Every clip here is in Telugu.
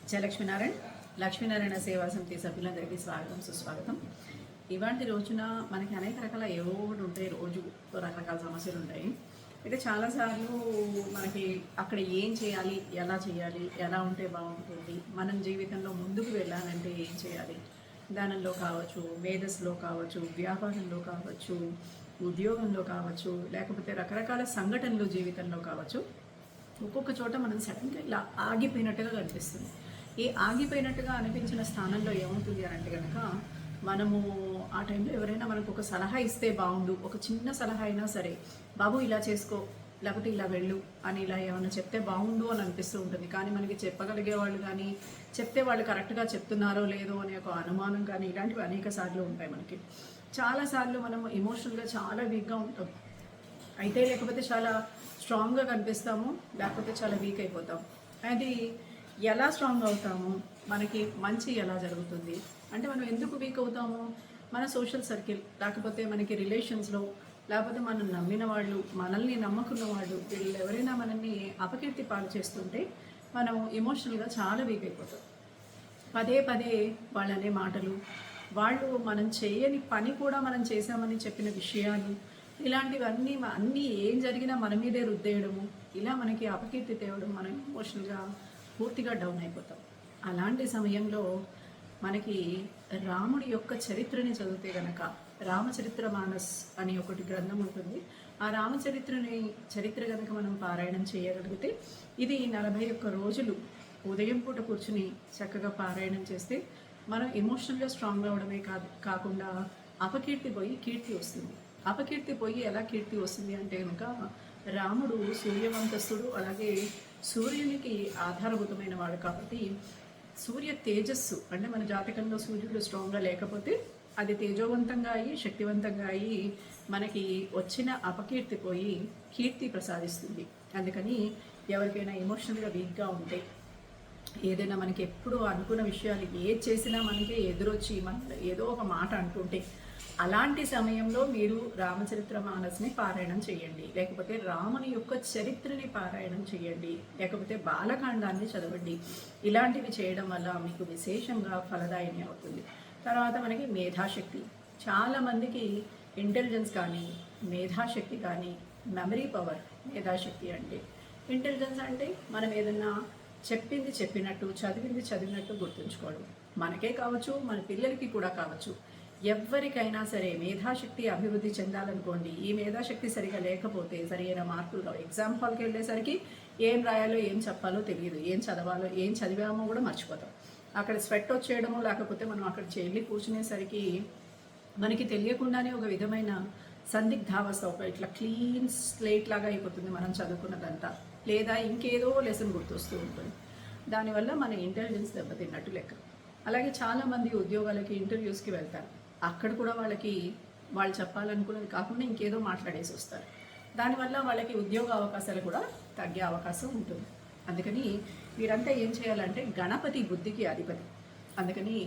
జయ లక్ష్మీనారాయణ సేవా సమితి సభ్యులందరికీ స్వాగతం సుస్వాగతం. ఇవాంటి రోజున మనకి అనేక రకాల ఏవో ఒకటి ఉంటాయి, రోజు రకరకాల సమస్యలు ఉంటాయి. అయితే చాలాసార్లు మనకి అక్కడ ఏం చేయాలి, ఎలా ఉంటే బాగుంటుంది, మనం జీవితంలో ముందుకు వెళ్ళాలంటే ఏం చేయాలి, దానంలో కావచ్చు, మేధస్సులో కావచ్చు, వ్యాపారంలో కావచ్చు, ఉద్యోగంలో కావచ్చు, లేకపోతే రకరకాల సంఘటనలు జీవితంలో కావచ్చు, ఒక్కొక్క చోట మనం సడన్గా ఇలా ఆగిపోయినట్టుగా కనిపిస్తుంది. ఈ ఆగిపోయినట్టుగా అనిపించిన స్థానంలో ఏమవుతుంది అని అంటే కనుక, మనము ఆ టైంలో ఎవరైనా మనకు ఒక సలహా ఇస్తే బాగుండు, ఒక చిన్న సలహా అయినా సరే, బాబు ఇలా చేసుకో, లేకపోతే ఇలా వెళ్ళు అని ఇలా ఏమైనా చెప్తే బాగుండు అని అనిపిస్తూ ఉంటుంది. కానీ మనకి చెప్పగలిగే వాళ్ళు కానీ, చెప్తే వాళ్ళు కరెక్ట్గా చెప్తున్నారో లేదో అనే ఒక అనుమానం కానీ, ఇలాంటివి అనేక సార్లు ఉంటాయి మనకి. చాలాసార్లు మనం ఎమోషనల్గా చాలా వీక్గా ఉంటాం. అయితే లేకపోతే చాలా స్ట్రాంగ్గా కనిపిస్తాము, లేకపోతే చాలా వీక్ అయిపోతాం. అది ఎలా స్ట్రాంగ్ అవుతాము, మనకి మంచి ఎలా జరుగుతుంది అంటే, మనం ఎందుకు వీక్ అవుతాము, మన సోషల్ సర్కిల్, లేకపోతే మనకి రిలేషన్స్లో, లేకపోతే మనం నమ్మిన వాళ్ళు, మనల్ని నమ్ముకున్న వాళ్ళు, వీళ్ళు ఎవరైనా మనల్ని అపకీర్తి పాలు చేస్తుంటే మనం ఎమోషనల్గా చాలా వీక్ అయిపోతాం. పదే పదే వాళ్ళనే మాటలు, వాళ్ళు మనం చేయని పని కూడా మనం చేశామని చెప్పిన విషయాలు, ఇలాంటివన్నీ అన్నీ ఏం జరిగినా మన మీదే రుద్దేయడము, ఇలా మనకి అపకీర్తి తేవడం, మనం ఎమోషనల్గా పూర్తిగా డౌన్ అయిపోతాం. అలాంటి సమయంలో మనకి రాముడి యొక్క చరిత్రని చదివితే గనక, రామచరిత్ర మానస్ అని ఒకటి గ్రంథం ఉంటుంది. ఆ చరిత్ర కనుక మనం పారాయణం చేయగలిగితే, ఇది 41 రోజులు ఉదయం పూట కూర్చుని చక్కగా పారాయణం చేస్తే మనం ఎమోషనల్గా స్ట్రాంగ్ అవడమే కాకుండా అపకీర్తి పోయి కీర్తి వస్తుంది. అపకీర్తి పోయి ఎలా కీర్తి వస్తుంది అంటే కనుక, రాముడు సూర్యవంతస్థుడు, అలాగే సూర్యునికి ఆధారభూతమైన వాడు కాబట్టి, సూర్య తేజస్సు అంటే మన జాతకంలో సూర్యుడు స్ట్రాంగ్గా లేకపోతే అది తేజోవంతంగా అయ్యి శక్తివంతంగా అయ్యి మనకి వచ్చిన అపకీర్తి పోయి కీర్తి ప్రసాదిస్తుంది. అందుకని ఎవరికైనా ఎమోషనల్గా వీక్గా ఉంటే, ఏదైనా మనకి ఎప్పుడు అనుకున్న విషయాలు ఏది చేసినా మనకే ఎదురొచ్చి మన ఏదో ఒక మాట అంటుంటే, అలాంటి సమయంలో మీరు రామచరిత్ర మానస్ని పారాయణం చేయండి, లేకపోతే రాముని యొక్క చరిత్రని పారాయణం చేయండి, లేకపోతే బాలకాండాన్ని చదవండి. ఇలాంటివి చేయడం వల్ల మీకు విశేషంగా ఫలదాయిని అవుతుంది. తర్వాత మనకి మేధాశక్తి, చాలామందికి ఇంటెలిజెన్స్ కానీ, మేధాశక్తి కానీ, మెమరీ పవర్. మేధాశక్తి అంటే, ఇంటెలిజెన్స్ అంటే మనం ఏదన్నా చెప్పింది చెప్పినట్టు, చదివింది చదివినట్టు గుర్తుంచుకోవడం. మనకే కావచ్చు, మన పిల్లలకి కూడా కావచ్చు, ఎవరికైనా సరే మేధాశక్తి అభివృద్ధి చెందాలనుకోండి, ఈ మేధాశక్తి సరిగా లేకపోతే సరైన మార్కులు ఎగ్జామ్ హాల్కి వెళ్ళేసరికి ఏం రాయాలో ఏం చెప్పాలో తెలియదు, ఏం చదవాలో ఏం చదివామో కూడా మర్చిపోతాం. అక్కడ స్వెట్ వచ్చేయడమో, లేకపోతే మనం అక్కడ చెల్లి కూర్చునేసరికి మనకి తెలియకుండానే ఒక విధమైన సందిగ్ధావస్థ, ఒక ఇట్లా క్లీన్ స్లేట్ లాగా అయిపోతుంది మనం చదువుకున్నదంతా, లేదా ఇంకేదో లెసన్ గుర్తొస్తూ ఉంటుంది. దానివల్ల మన ఇంటెలిజెన్స్ దెబ్బతిన్నట్టు లెక్క. అలాగే చాలామంది ఉద్యోగాలకి ఇంటర్వ్యూస్కి వెళ్తారు, అక్కడ కూడా వాళ్ళు చెప్పాలనుకున్నది కాకుండా ఇంకేదో మాట్లాడేసి వస్తారు. దానివల్ల వాళ్ళకి ఉద్యోగ అవకాశాలు కూడా తగ్గే అవకాశం ఉంటుంది. అందుకని వీరంతా ఏం చేయాలంటే, గణపతి బుద్ధికి అధిపతి. అందుకని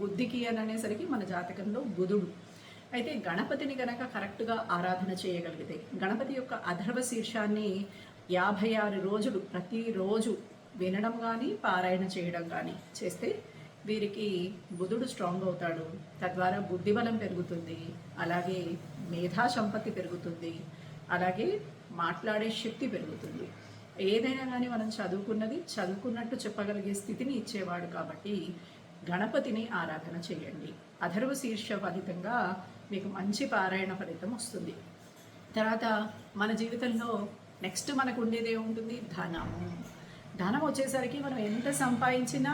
బుద్ధికి అని అనేసరికి మన జాతకంలో బుధుడు. అయితే గణపతిని కనుక కరెక్ట్గా ఆరాధన చేయగలిగితే, గణపతి యొక్క అధర్వ శీర్షాన్ని 56 రోజులు ప్రతిరోజు వినడం కానీ, పారాయణ చేయడం కానీ చేస్తే వీరికి బుధుడు స్ట్రాంగ్ అవుతాడు. తద్వారా బుద్ధిబలం పెరుగుతుంది, అలాగే మేధా సంపత్తి పెరుగుతుంది, అలాగే మాట్లాడే శక్తి పెరుగుతుంది. ఏదైనా కానీ మనం చదువుకున్నట్టు చెప్పగలిగే స్థితిని ఇచ్చేవాడు కాబట్టి గణపతిని ఆరాధన చేయండి. అధర్వ శీర్ష ఫలితంగా మీకు మంచి పారాయణ ఫలితం వస్తుంది. తర్వాత మన జీవితంలో నెక్స్ట్ మనకు ఉండేది ఏముంటుంది, ధనం వచ్చేసరికి మనం ఎంత సంపాదించినా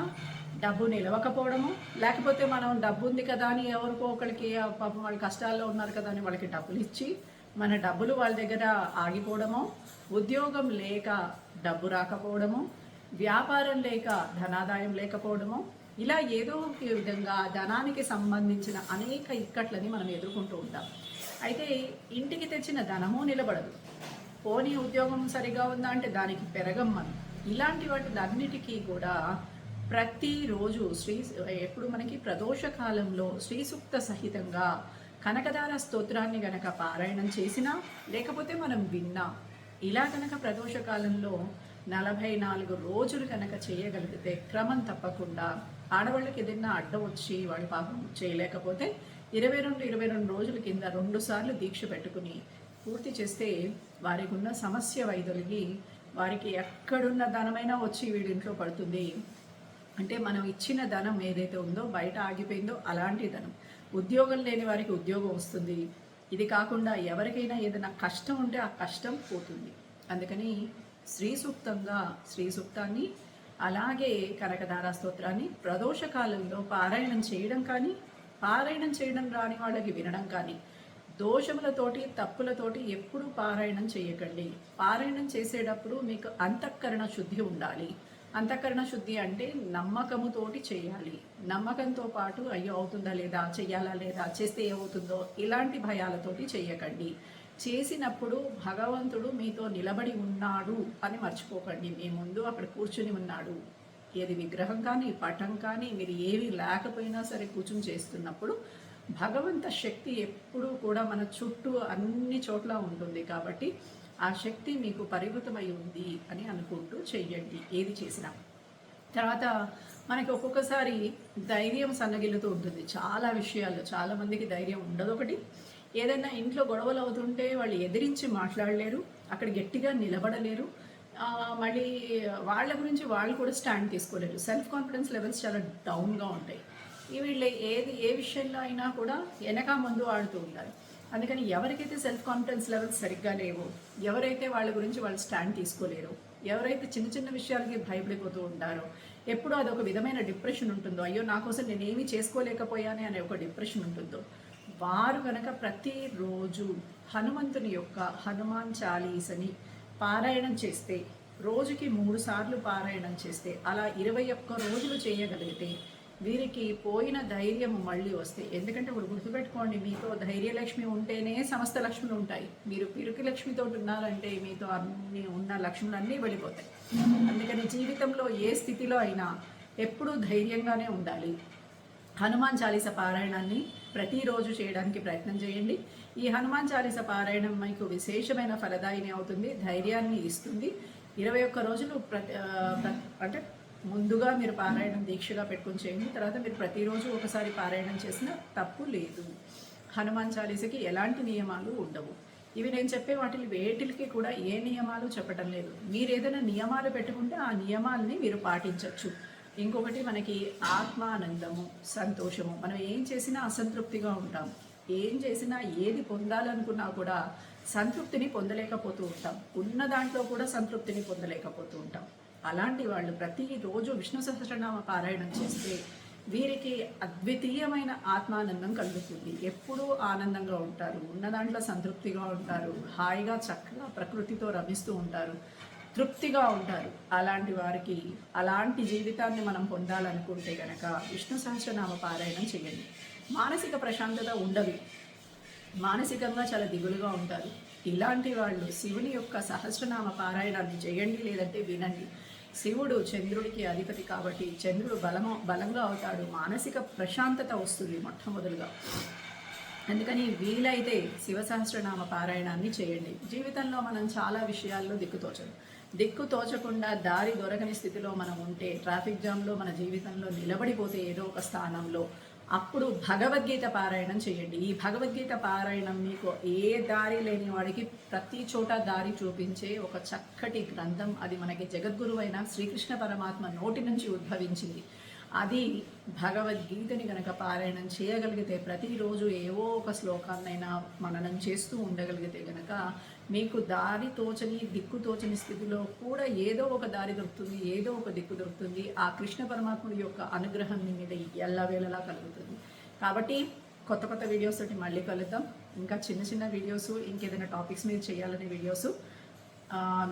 డబ్బు నిలవకపోవడము, లేకపోతే మనం డబ్బు ఉంది కదా అని ఎవరికో ఒకరికి, పాపం వాళ్ళు కష్టాల్లో ఉన్నారు కదా అని వాళ్ళకి డబ్బులు ఇచ్చి మన డబ్బులు వాళ్ళ దగ్గర ఆగిపోవడము, ఉద్యోగం లేక డబ్బు రాకపోవడము, వ్యాపారం లేక ధనాదాయం లేకపోవడము, ఇలా ఏదో ఒక విధంగా ధనానికి సంబంధించిన అనేక ఇక్కట్లని మనం ఎదుర్కొంటూ ఉంటాం. అయితే ఇంటికి తెచ్చిన ధనము నిలబడదు, పోనీ ఉద్యోగం సరిగా ఉందా అంటే దానికి పెరగం మనం. ఇలాంటి వాటిలన్నిటికీ కూడా ప్రతిరోజు ఎప్పుడు మనకి ప్రదోష కాలంలో శ్రీ సూక్త సహితంగా కనకదార స్తోత్రాన్ని గనక పారాయణం చేసినా, లేకపోతే మనం విన్నా, ఇలా కనుక ప్రదోష కాలంలో 44 రోజులు కనుక చేయగలిగితే క్రమం తప్పకుండా ఆడవాళ్ళకి ఏదైనా అడ్డం వచ్చి వాళ్ళు పాపం చేయలేకపోతే 22 రోజుల కింద 2 సార్లు దీక్ష పెట్టుకుని పూర్తి చేస్తే వారికి ఉన్న సమస్య వైదొలిగి వారికి ఎక్కడున్న ధనమైనా వచ్చి వీడింట్లో పడుతుంది. అంటే మనం ఇచ్చిన ధనం ఏదైతే ఉందో బయట ఆగిపోయిందో అలాంటి ధనం. ఉద్యోగం లేని వారికి ఉద్యోగం వస్తుంది. ఇది కాకుండా ఎవరికైనా ఏదైనా కష్టం ఉంటే ఆ కష్టం పోతుంది. అందుకని శ్రీ సూక్తాన్ని అలాగే కనకదార స్తోత్రాన్ని ప్రదోష కాలంలో పారాయణం చేయడం కానీ, పారాయణం చేయడం రాని వాళ్ళకి వినడం కానీ, దోషములతోటి తప్పులతోటి ఎప్పుడూ పారాయణం చేయకండి. పారాయణం చేసేటప్పుడు మీకు అంతఃకరణ శుద్ధి ఉండాలి. అంతఃకరణ శుద్ధి అంటే నమ్మకముతోటి చేయాలి. నమ్మకంతో పాటు అయ్యో అవుతుందా లేదా, చెయ్యాలా లేదా, చేస్తే ఏమవుతుందో ఇలాంటి భయాలతోటి చేయకండి. చేసినప్పుడు భగవంతుడు మీతో నిలబడి ఉన్నాడు అని మర్చిపోకండి. మీ ముందు అక్కడ కూర్చుని ఉన్నాడు. ఏది విగ్రహం కానీ పటం కానీ మీరు ఏవి లేకపోయినా సరే కూర్చుని చేస్తున్నప్పుడు భగవంత శక్తి ఎప్పుడూ కూడా మన చుట్టూ అన్ని చోట్ల ఉంటుంది. కాబట్టి ఆ శక్తి మీకు పరివృతమై ఉంది అని అనుకుంటూ చెయ్యండి ఏది చేసినా. తర్వాత మనకి ఒక్కొక్కసారి ధైర్యం సన్నగిల్లుతూ ఉంటుంది. చాలా విషయాల్లో చాలామందికి ధైర్యం ఉండదు. ఒకటి, ఏదైనా ఇంట్లో గొడవలు అవుతుంటే వాళ్ళు ఎదిరించి మాట్లాడలేరు, అక్కడ గట్టిగా నిలబడలేరు, మళ్ళీ వాళ్ళ గురించి వాళ్ళు కూడా స్టాండ్ తీసుకోలేరు. సెల్ఫ్ కాన్ఫిడెన్స్ లెవెల్స్ చాలా డౌన్గా ఉంటాయి. వీళ్ళు ఏ విషయంలో అయినా కూడా వెనక ముందు ఆడుతూ ఉంటారు. అందుకని ఎవరికైతే సెల్ఫ్ కాన్ఫిడెన్స్ లెవెల్స్ సరిగ్గా లేవో, ఎవరైతే వాళ్ళ గురించి వాళ్ళు స్టాండ్ తీసుకోలేరు, ఎవరైతే చిన్న చిన్న విషయాలకి భయపడిపోతూ ఉంటారో, ఎప్పుడూ అదొక విధమైన డిప్రెషన్ ఉంటుందో, అయ్యో నా కోసం నేనేమీ చేసుకోలేకపోయానే అనే ఒక డిప్రెషన్ ఉంటుందో, వారు కనుక ప్రతిరోజు హనుమంతుని యొక్క హనుమాన్ చాలీసని పారాయణం చేస్తే, రోజుకి 3 సార్లు పారాయణం చేస్తే, అలా 21 రోజులు చేయగలిగితే వీరికి పోయిన ధైర్యం మళ్ళీ వస్తాయి. ఎందుకంటే ఇప్పుడు గుర్తుపెట్టుకోండి, మీతో ధైర్యలక్ష్మి ఉంటేనే సమస్త లక్ష్ములు ఉంటాయి. మీరు పిరికి లక్ష్మితో ఉన్నారంటే మీతో అన్ని ఉన్న లక్ష్ములు అన్నీ వెళ్ళిపోతాయి. అందుకని జీవితంలో ఏ స్థితిలో అయినా ఎప్పుడూ ధైర్యంగానే ఉండాలి. హనుమాన్ చాలీస పారాయణాన్ని ప్రతిరోజు చేయడానికి ప్రయత్నం చేయండి. ఈ హనుమాన్ చాలీస పారాయణం మీకు విశేషమైన ఫలదాయిని అవుతుంది, ధైర్యాన్ని ఇస్తుంది. 21 రోజులు అంటే ముందుగా మీరు పారాయణం దీక్షగా పెట్టుకొని చేయండి. తర్వాత మీరు ప్రతిరోజు ఒకసారి పారాయణం చేసినా తప్పు లేదు. హనుమాన్ చాలీసకి ఎలాంటి నియమాలు ఉండవు. ఇవి నేను చెప్పే వేటికి కూడా ఏ నియమాలు చెప్పడం లేదు. మీరు ఏదైనా నియమాలు పెట్టుకుంటే ఆ నియమాలని మీరు పాటించవచ్చు. ఇంకొకటి, మనకి ఆత్మానందము, సంతోషము. మనం ఏం చేసినా అసంతృప్తిగా ఉంటాం. ఏం చేసినా ఏది పొందాలనుకున్నా కూడా సంతృప్తిని పొందలేకపోతూ ఉంటాం. ఉన్న దాంట్లో కూడా సంతృప్తిని పొందలేకపోతూ ఉంటాం. అలాంటి వాళ్ళు ప్రతిరోజు విష్ణు సహస్రనామ పారాయణం చేస్తే వీరికి అద్వితీయమైన ఆత్మానందం కలుగుతుంది. ఎప్పుడూ ఆనందంగా ఉంటారు, ఉన్న దాంట్లో సంతృప్తిగా ఉంటారు, హాయిగా చక్కగా ప్రకృతితో రమిస్తూ ఉంటారు, తృప్తిగా ఉంటారు. అలాంటి వారికి అలాంటి జీవితాన్ని మనం పొందాలనుకుంటే కనుక విష్ణు సహస్రనామ పారాయణం చేయండి. మానసిక ప్రశాంతత ఉండదు, మానసికంగా చాలా దిగులుగా ఉంటారు. ఇలాంటి వాళ్ళు శివుని యొక్క సహస్రనామ పారాయణాన్ని చేయండి, లేదంటే వినండి. శివుడు చంద్రుడికి అధిపతి కాబట్టి చంద్రుడు బలంగా అవుతాడు, మానసిక ప్రశాంతత వస్తుంది మొట్టమొదలుగా. అందుకని వీలైతే శివ సహస్రనామ పారాయణాన్ని చేయండి. జీవితంలో మనం చాలా విషయాల్లో దిక్కు తోచకుండా దారి దొరకని స్థితిలో మనం ఉంటే, ట్రాఫిక్ జామ్లో మన జీవితంలో నిలబడిపోతే ఏదో ఒక స్థానంలో, అప్పుడు భగవద్గీత పారాయణం చేయండి. ఈ భగవద్గీత పారాయణం మీకు ఏ దారి లేని వాడికి ప్రతి చోట దారి చూపించే ఒక చక్కటి గ్రంథం. అది మనకి జగద్గురువైన శ్రీకృష్ణ పరమాత్మ నోటి నుంచి ఉద్భవించింది. అది భగవద్గీతని కనుక పారాయణం చేయగలిగితే, ప్రతిరోజు ఏవో ఒక శ్లోకాన్నైనా మననం చేస్తూ ఉండగలిగితే కనుక మీకు దారి తోచని దిక్కు తోచని స్థితిలో కూడా ఏదో ఒక దారి దొరుకుతుంది, ఏదో ఒక దిక్కు దొరుకుతుంది. ఆ కృష్ణ పరమాత్ముడి యొక్క అనుగ్రహం మీ మీద ఎల్లవేళలా కలుగుతుంది. కాబట్టి కొత్త వీడియోస్ తోటి మళ్ళీ కలుద్దాం. ఇంకా చిన్న వీడియోస్, ఇంకేదైనా టాపిక్స్ మీద చేయాలనే వీడియోస్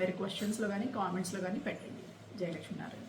మీరు క్వశ్చన్స్లో కానీ కామెంట్స్లో కానీ పెట్టండి. జయలక్ష్మీనారాయణ.